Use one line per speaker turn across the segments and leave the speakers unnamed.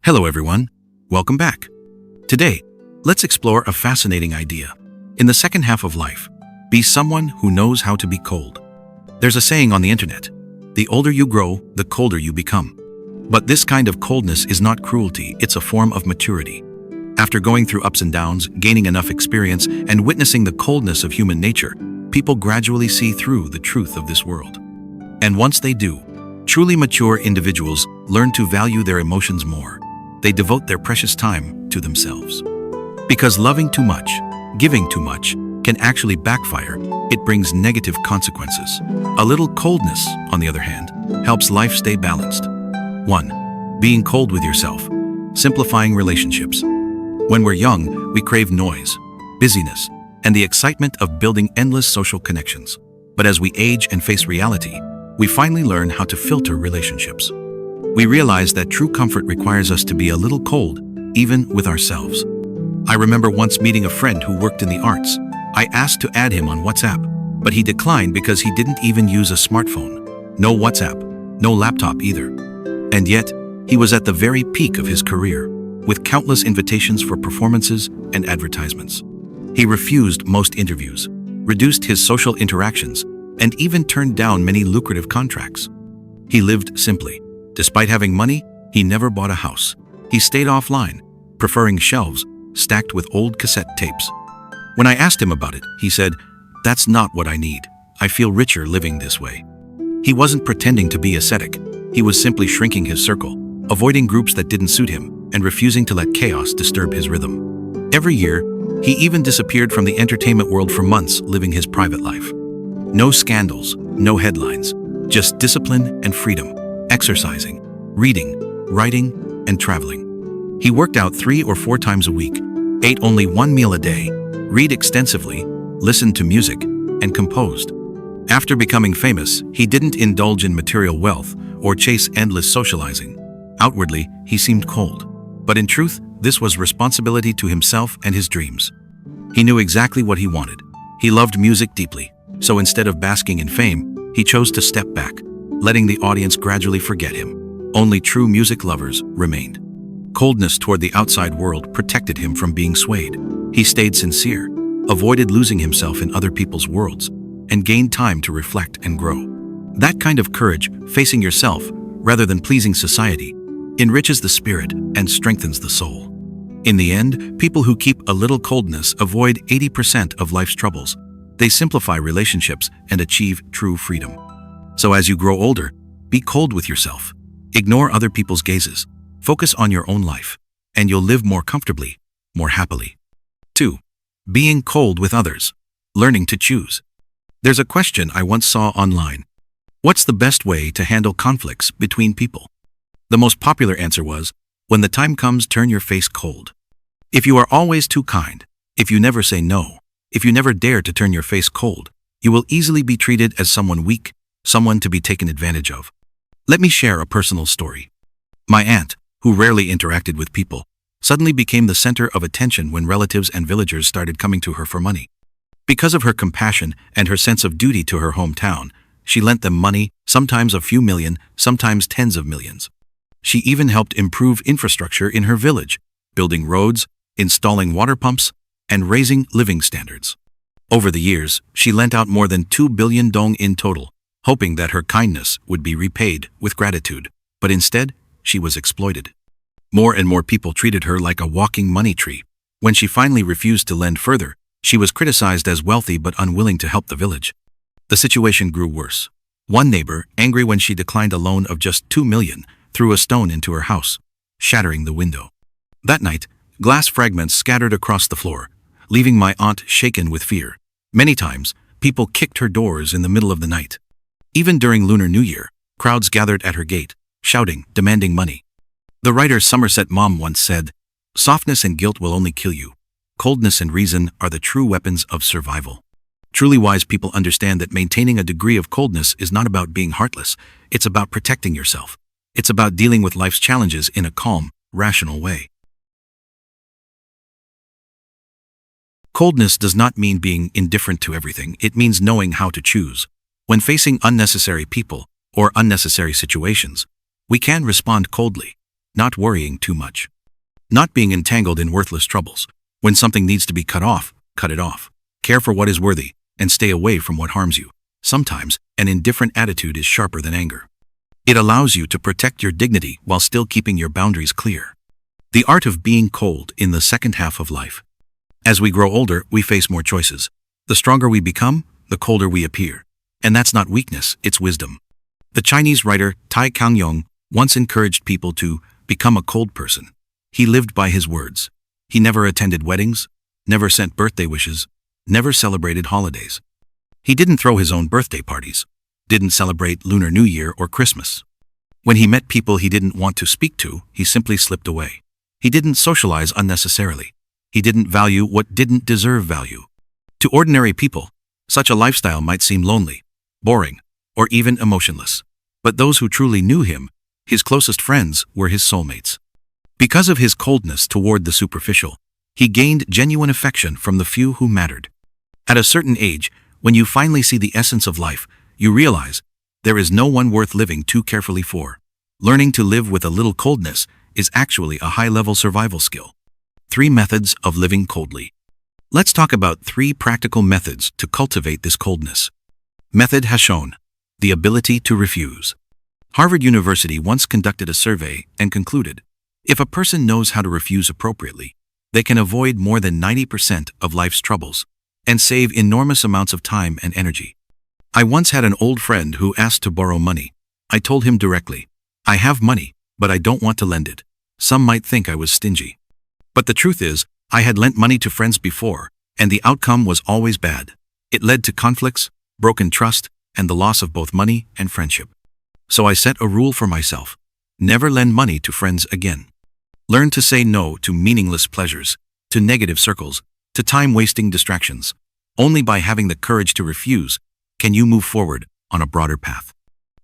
Hello everyone, welcome back. Today, let's explore a fascinating idea. In the second half of life, be someone who knows how to be cold. There's a saying on the internet, the older you grow, the colder you become. But this kind of coldness is not cruelty, it's a form of maturity. After going through ups and downs, gaining enough experience, and witnessing the coldness of human nature, people gradually see through the truth of this world. And once they do, truly mature individuals learn to value their emotions more. They devote their precious time to themselves. Because loving too much, giving too much, can actually backfire. It brings negative consequences. A little coldness, on the other hand, helps life stay balanced. 1. Being cold with yourself. Simplifying relationships. When we're young, we crave noise, busyness, and the excitement of building endless social connections. But as we age and face reality, we finally learn how to filter relationships. We realize that true comfort requires us to be a little cold, even with ourselves. I remember once meeting a friend who worked in the arts. I asked to add him on WhatsApp, but he declined because he didn't even use a smartphone. No WhatsApp, no laptop either. And yet, he was at the very peak of his career, with countless invitations for performances and advertisements. He refused most interviews, reduced his social interactions, and even turned down many lucrative contracts. He lived simply. Despite having money, he never bought a house. He stayed offline, preferring shelves stacked with old cassette tapes. When I asked him about it, he said, "That's not what I need. I feel richer living this way." He wasn't pretending to be ascetic. He was simply shrinking his circle, avoiding groups that didn't suit him, and refusing to let chaos disturb his rhythm. Every year, he even disappeared from the entertainment world for months, living his private life. No scandals, no headlines, just discipline and freedom. Exercising, reading, writing, and traveling. He worked out 3 or 4 times a week, ate only 1 meal a day, read extensively, listened to music, and composed. After becoming famous, he didn't indulge in material wealth or chase endless socializing. Outwardly, he seemed cold. But in truth, this was responsibility to himself and his dreams. He knew exactly what he wanted. He loved music deeply, so instead of basking in fame, he chose to step back, letting the audience gradually forget him. Only true music lovers remained. Coldness toward the outside world protected him from being swayed. He stayed sincere, avoided losing himself in other people's worlds, and gained time to reflect and grow. That kind of courage, facing yourself rather than pleasing society, enriches the spirit and strengthens the soul. In the end, people who keep a little coldness avoid 80% of life's troubles. They simplify relationships and achieve true freedom. So as you grow older, be cold with yourself. Ignore other people's gazes. Focus on your own life, and you'll live more comfortably, more happily. 2. Being cold with others. Learning to choose. There's a question I once saw online. What's the best way to handle conflicts between people? The most popular answer was, when the time comes, turn your face cold. If you are always too kind, if you never say no, if you never dare to turn your face cold, you will easily be treated as someone weak, someone to be taken advantage of. Let me share a personal story. My aunt, who rarely interacted with people, suddenly became the center of attention when relatives and villagers started coming to her for money. Because of her compassion and her sense of duty to her hometown, she lent them money, sometimes a few million, sometimes tens of millions. She even helped improve infrastructure in her village, building roads, installing water pumps, and raising living standards. Over the years, she lent out more than 2 billion dong in total, hoping that her kindness would be repaid with gratitude. But instead, she was exploited. More and more people treated her like a walking money tree. When she finally refused to lend further, she was criticized as wealthy but unwilling to help the village. The situation grew worse. One neighbor, angry when she declined a loan of just 2 million, threw a stone into her house, shattering the window. That night, glass fragments scattered across the floor, leaving my aunt shaken with fear. Many times, people kicked her doors in the middle of the night. Even during Lunar New Year, crowds gathered at her gate, shouting, demanding money. The writer Somerset Maugham once said, "Softness and guilt will only kill you. Coldness and reason are the true weapons of survival." Truly wise people understand that maintaining a degree of coldness is not about being heartless. It's about protecting yourself. It's about dealing with life's challenges in a calm, rational way. Coldness does not mean being indifferent to everything. It means knowing how to choose. When facing unnecessary people or unnecessary situations, we can respond coldly. not worrying too much. Not being entangled in worthless troubles. When something needs to be cut off, cut it off. Care for what is worthy, and stay away from what harms you. Sometimes, an indifferent attitude is sharper than anger. It allows you to protect your dignity while still keeping your boundaries clear. The art of being cold in the second half of life. As we grow older, we face more choices. The stronger we become, the colder we appear. And that's not weakness, it's wisdom. The Chinese writer Tai Kangyong once encouraged people to become a cold person. He lived by his words. He never attended weddings, never sent birthday wishes, never celebrated holidays. He didn't throw his own birthday parties, didn't celebrate Lunar New Year or Christmas. When he met people he didn't want to speak to, he simply slipped away. He didn't socialize unnecessarily. He didn't value what didn't deserve value. To ordinary people, such a lifestyle might seem lonely, boring, or even emotionless. But those who truly knew him, his closest friends, were his soulmates. Because of his coldness toward the superficial, he gained genuine affection from the few who mattered. At a certain age, when you finally see the essence of life, you realize there is no one worth living too carefully for. Learning to live with a little coldness is actually a high-level survival skill. 3 methods of living coldly. Let's talk about 3 practical methods to cultivate this coldness. Method has shown the ability to refuse. Harvard University once conducted a survey and concluded, if a person knows how to refuse appropriately, they can avoid more than 90% of life's troubles and save enormous amounts of time and energy. I once had an old friend who asked to borrow money. I told him directly, I have money, but I don't want to lend it. Some might think I was stingy. But the truth is, I had lent money to friends before, and the outcome was always bad. It led to conflicts, broken trust, and the loss of both money and friendship. So I set a rule for myself. Never lend money to friends again. Learn to say no to meaningless pleasures, to negative circles, to time-wasting distractions. Only by having the courage to refuse can you move forward on a broader path.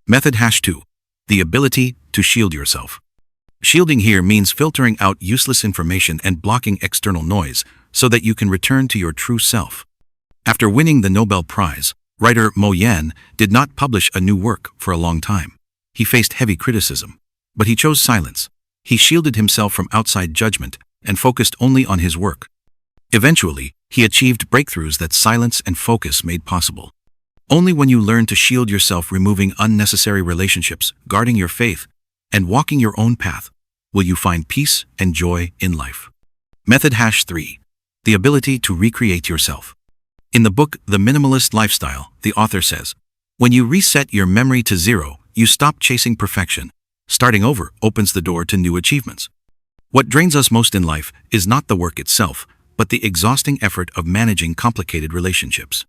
Method #2. The ability to shield yourself. Shielding here means filtering out useless information and blocking external noise so that you can return to your true self. After winning the Nobel Prize, writer Mo Yan did not publish a new work for a long time. He faced heavy criticism, but he chose silence. He shielded himself from outside judgment and focused only on his work. Eventually, he achieved breakthroughs that silence and focus made possible. Only when you learn to shield yourself, removing unnecessary relationships, guarding your faith, and walking your own path, will you find peace and joy in life. Method #3. The ability to recreate yourself. In the book The Minimalist Lifestyle, the author says, when you reset your memory to 0, you stop chasing perfection. Starting over opens the door to new achievements. What drains us most in life is not the work itself, but the exhausting effort of managing complicated relationships.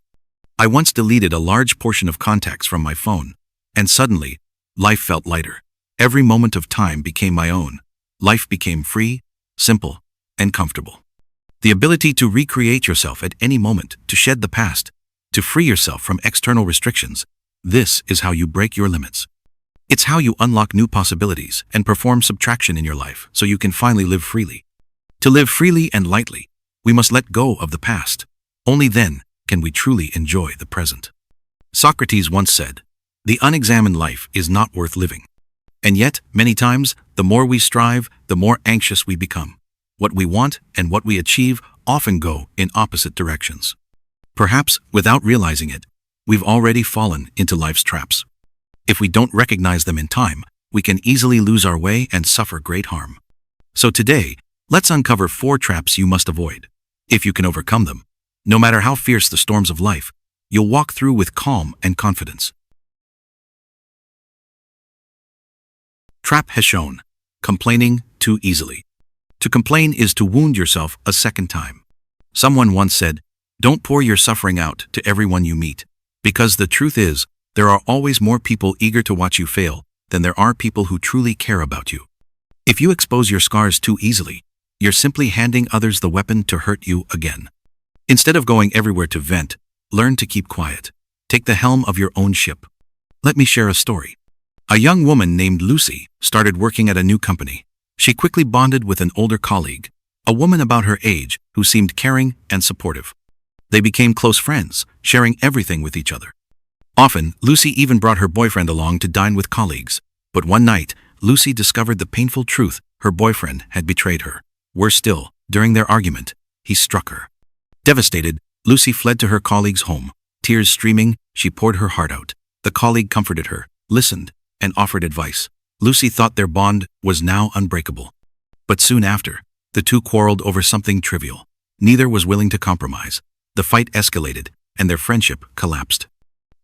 I once deleted a large portion of contacts from my phone, and suddenly, life felt lighter. Every moment of time became my own. Life became free, simple, and comfortable. The ability to recreate yourself at any moment, to shed the past, to free yourself from external restrictions, this is how you break your limits. It's how you unlock new possibilities and perform subtraction in your life so you can finally live freely. To live freely and lightly, we must let go of the past. Only then can we truly enjoy the present. Socrates once said, the unexamined life is not worth living. And yet, many times, the more we strive, the more anxious we become. What we want and what we achieve often go in opposite directions. Perhaps, without realizing it, we've already fallen into life's traps. If we don't recognize them in time, we can easily lose our way and suffer great harm. So today, let's uncover 4 traps you must avoid. If you can overcome them, no matter how fierce the storms of life, you'll walk through with calm and confidence. Trap has shown. Complaining too easily. To complain is to wound yourself a second time. Someone once said, don't pour your suffering out to everyone you meet, because the truth is, there are always more people eager to watch you fail than there are people who truly care about you. If you expose your scars too easily, you're simply handing others the weapon to hurt you again. Instead of going everywhere to vent, learn to keep quiet. Take the helm of your own ship. Let me share a story. A young woman named Lucy started working at a new company. She quickly bonded with an older colleague, a woman about her age who seemed caring and supportive. They became close friends, sharing everything with each other. Often, Lucy even brought her boyfriend along to dine with colleagues. But one night, Lucy discovered the painful truth Her boyfriend had betrayed her. Worse still, during their argument, he struck her. Devastated, Lucy fled to her colleague's home. Tears streaming, she poured her heart out. The colleague comforted her, listened, and offered advice. Lucy thought their bond was now unbreakable. But soon after, the two quarreled over something trivial. Neither was willing to compromise. The fight escalated, and their friendship collapsed.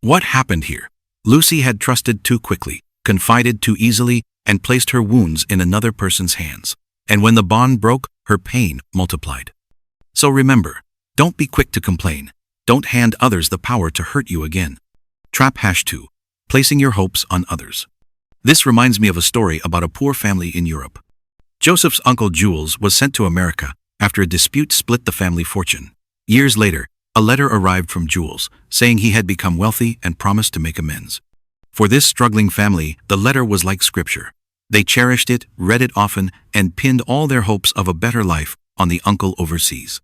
What happened here? Lucy had trusted too quickly, confided too easily, and placed her wounds in another person's hands. And when the bond broke, her pain multiplied. So remember, don't be quick to complain. Don't hand others the power to hurt you again. Trap #2. Placing your hopes on others. This reminds me of a story about a poor family in Europe. Joseph's uncle Jules was sent to America after a dispute split the family fortune. Years later, a letter arrived from Jules, saying he had become wealthy and promised to make amends. For this struggling family, the letter was like scripture. They cherished it, read it often, and pinned all their hopes of a better life on the uncle overseas.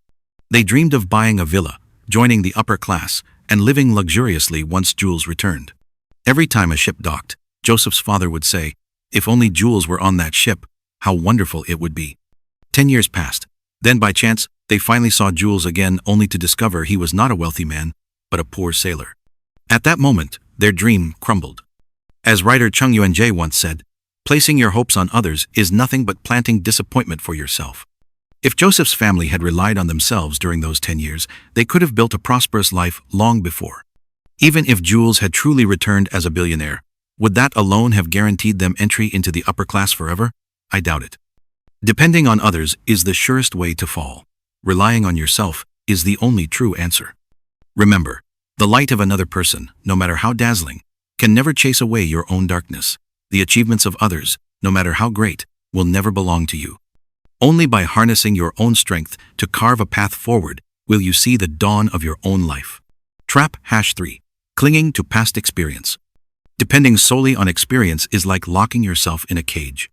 They dreamed of buying a villa, joining the upper class, and living luxuriously once Jules returned. Every time a ship docked, Joseph's father would say, "If only Jules were on that ship, how wonderful it would be." 10 years passed. Then by chance, they finally saw Jules again, only to discover he was not a wealthy man, but a poor sailor. At that moment, their dream crumbled. As writer Chung Yuan-jae once said, "Placing your hopes on others is nothing but planting disappointment for yourself." If Joseph's family had relied on themselves during those 10 years, they could have built a prosperous life long before. Even if Jules had truly returned as a billionaire, would that alone have guaranteed them entry into the upper class forever? I doubt it. Depending on others is the surest way to fall. Relying on yourself is the only true answer. Remember, the light of another person, no matter how dazzling, can never chase away your own darkness. The achievements of others, no matter how great, will never belong to you. Only by harnessing your own strength to carve a path forward will you see the dawn of your own life. Trap #3. Clinging to past experience. Depending solely on experience is like locking yourself in a cage.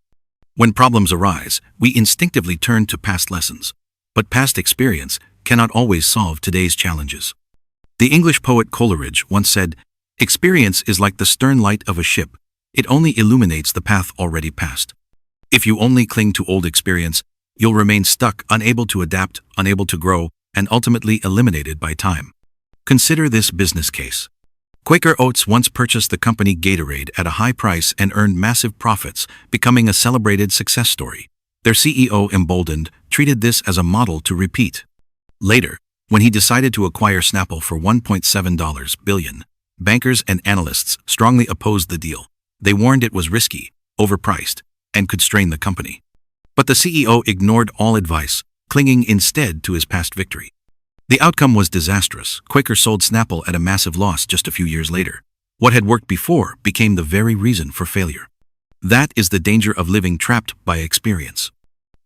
When problems arise, we instinctively turn to past lessons. But past experience cannot always solve today's challenges. The English poet Coleridge once said, "Experience is like the stern light of a ship. It only illuminates the path already passed." If you only cling to old experience, you'll remain stuck, unable to adapt, unable to grow, and ultimately eliminated by time. Consider this business case. Quaker Oats once purchased the company Gatorade at a high price and earned massive profits, becoming a celebrated success story. Their CEO, emboldened, treated this as a model to repeat. Later, when he decided to acquire Snapple for $1.7 billion, bankers and analysts strongly opposed the deal. They warned it was risky, overpriced, and could strain the company. But the CEO ignored all advice, clinging instead to his past victory. The outcome was disastrous. Quaker sold Snapple at a massive loss just a few years later. What had worked before became the very reason for failure. That is the danger of living trapped by experience.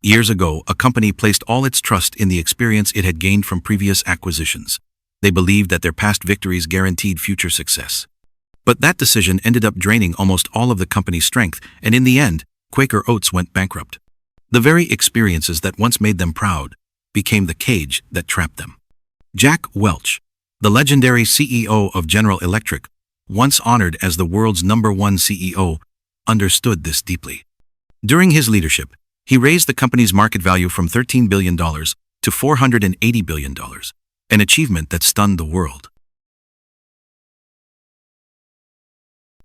Years ago, a company placed all its trust in the experience it had gained from previous acquisitions. They believed that their past victories guaranteed future success. But that decision ended up draining almost all of the company's strength, and in the end, Quaker Oats went bankrupt. The very experiences that once made them proud became the cage that trapped them. Jack Welch, the legendary CEO of General Electric, once honored as the world's #1 CEO, understood this deeply. During his leadership, he raised the company's market value from $13 billion to $480 billion, an achievement that stunned the world.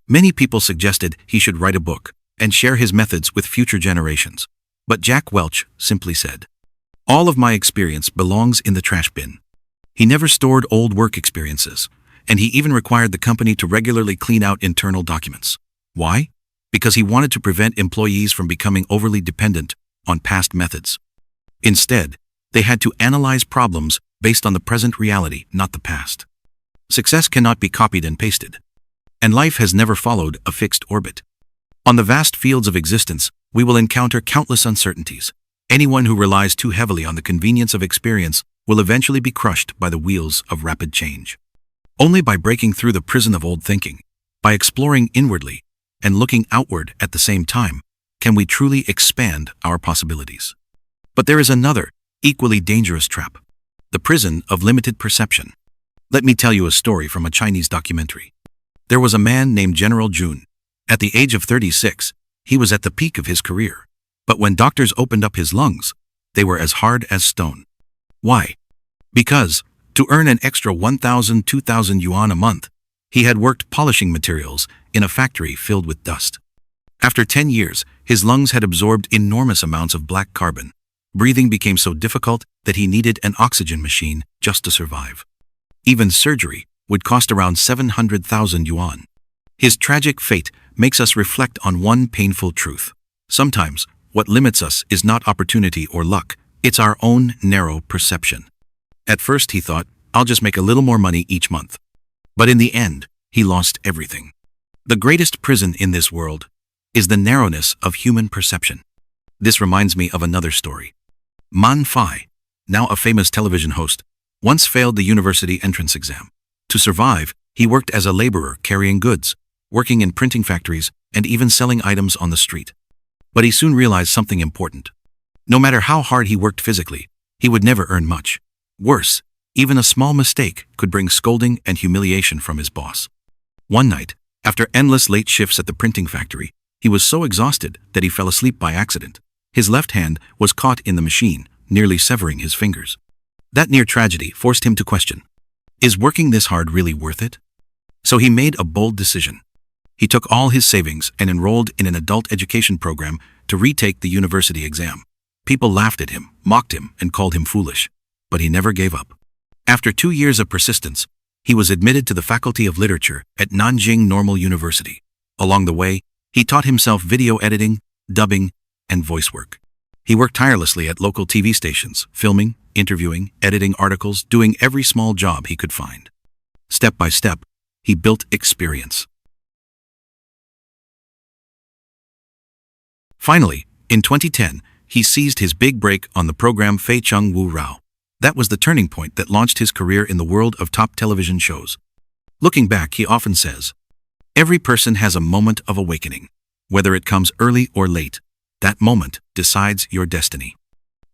Many people suggested he should write a book and share his methods with future generations. But Jack Welch simply said, "All of my experience belongs in the trash bin." He never stored old work experiences, and he even required the company to regularly clean out internal documents. Why? Because he wanted to prevent employees from becoming overly dependent on past methods. Instead, they had to analyze problems based on the present reality, not the past. Success cannot be copied and pasted. And life has never followed a fixed orbit. On the vast fields of existence, we will encounter countless uncertainties. Anyone who relies too heavily on the convenience of experience will eventually be crushed by the wheels of rapid change. Only by breaking through the prison of old thinking, by exploring inwardly and looking outward at the same time, can we truly expand our possibilities. But there is another, equally dangerous trap: the prison of limited perception. Let me tell you a story from a Chinese documentary. There was a man named General Jun. At the age of 36, he was at the peak of his career. But when doctors opened up his lungs, they were as hard as stone. Why? Because, to earn an extra 1,000, 2,000 yuan a month, he had worked polishing materials in a factory filled with dust. After 10 years, his lungs had absorbed enormous amounts of black carbon. Breathing became so difficult that he needed an oxygen machine just to survive. Even surgery would cost around 700,000 yuan. His tragic fate makes us reflect on one painful truth. Sometimes, what limits us is not opportunity or luck, it's our own narrow perception. At first he thought, I'll just make a little more money each month. But in the end, he lost everything. The greatest prison in this world is the narrowness of human perception. This reminds me of another story. Man Fai, now a famous television host, once failed the university entrance exam. To survive, he worked as a laborer carrying goods, working in printing factories, and even selling items on the street. But he soon realized something important. No matter how hard he worked physically, he would never earn much. Worse, even a small mistake could bring scolding and humiliation from his boss. One night, after endless late shifts at the printing factory, he was so exhausted that he fell asleep by accident. His left hand was caught in the machine, nearly severing his fingers. That near tragedy forced him to question, is working this hard really worth it? So he made a bold decision. He took all his savings and enrolled in an adult education program to retake the university exam. People laughed at him, mocked him, and called him foolish. But he never gave up. After 2 years of persistence, he was admitted to the Faculty of Literature at Nanjing Normal University. Along the way, he taught himself video editing, dubbing, and voice work. He worked tirelessly at local TV stations, filming, interviewing, editing articles, doing every small job he could find. Step by step, he built experience. Finally, in 2010, he seized his big break on the program Fei Chung Wu Rao. That was the turning point that launched his career in the world of top television shows. Looking back, he often says, every person has a moment of awakening. Whether it comes early or late, that moment decides your destiny.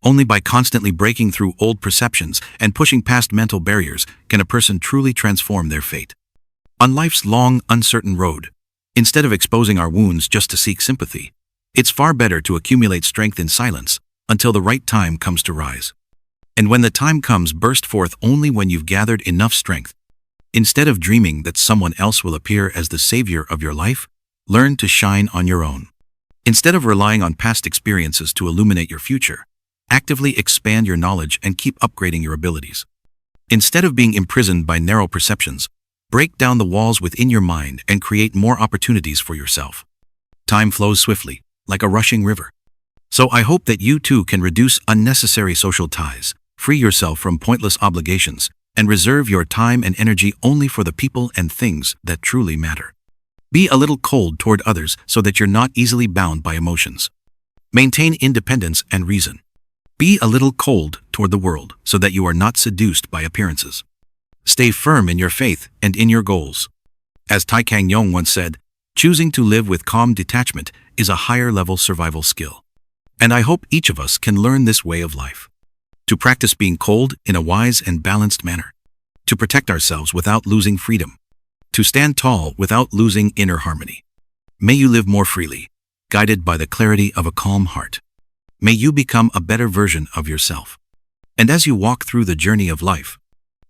Only by constantly breaking through old perceptions and pushing past mental barriers can a person truly transform their fate. On life's long, uncertain road, instead of exposing our wounds just to seek sympathy, it's far better to accumulate strength in silence until the right time comes to rise. And when the time comes, burst forth only when you've gathered enough strength. Instead of dreaming that someone else will appear as the savior of your life, learn to shine on your own. Instead of relying on past experiences to illuminate your future, actively expand your knowledge and keep upgrading your abilities. Instead of being imprisoned by narrow perceptions, break down the walls within your mind and create more opportunities for yourself. Time flows swiftly, like a rushing river. So I hope that you too can reduce unnecessary social ties, free yourself from pointless obligations, and reserve your time and energy only for the people and things that truly matter. Be a little cold toward others so that you're not easily bound by emotions. Maintain independence and reason. Be a little cold toward the world so that you are not seduced by appearances. Stay firm in your faith and in your goals. As Tai Kang Yong once said, choosing to live with calm detachment is a higher-level survival skill. And I hope each of us can learn this way of life. To practice being cold in a wise and balanced manner. To protect ourselves without losing freedom. To stand tall without losing inner harmony. May you live more freely, guided by the clarity of a calm heart. May you become a better version of yourself. And as you walk through the journey of life,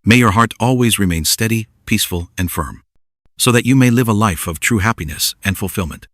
may your heart always remain steady, peaceful, and firm, so that you may live a life of true happiness and fulfillment.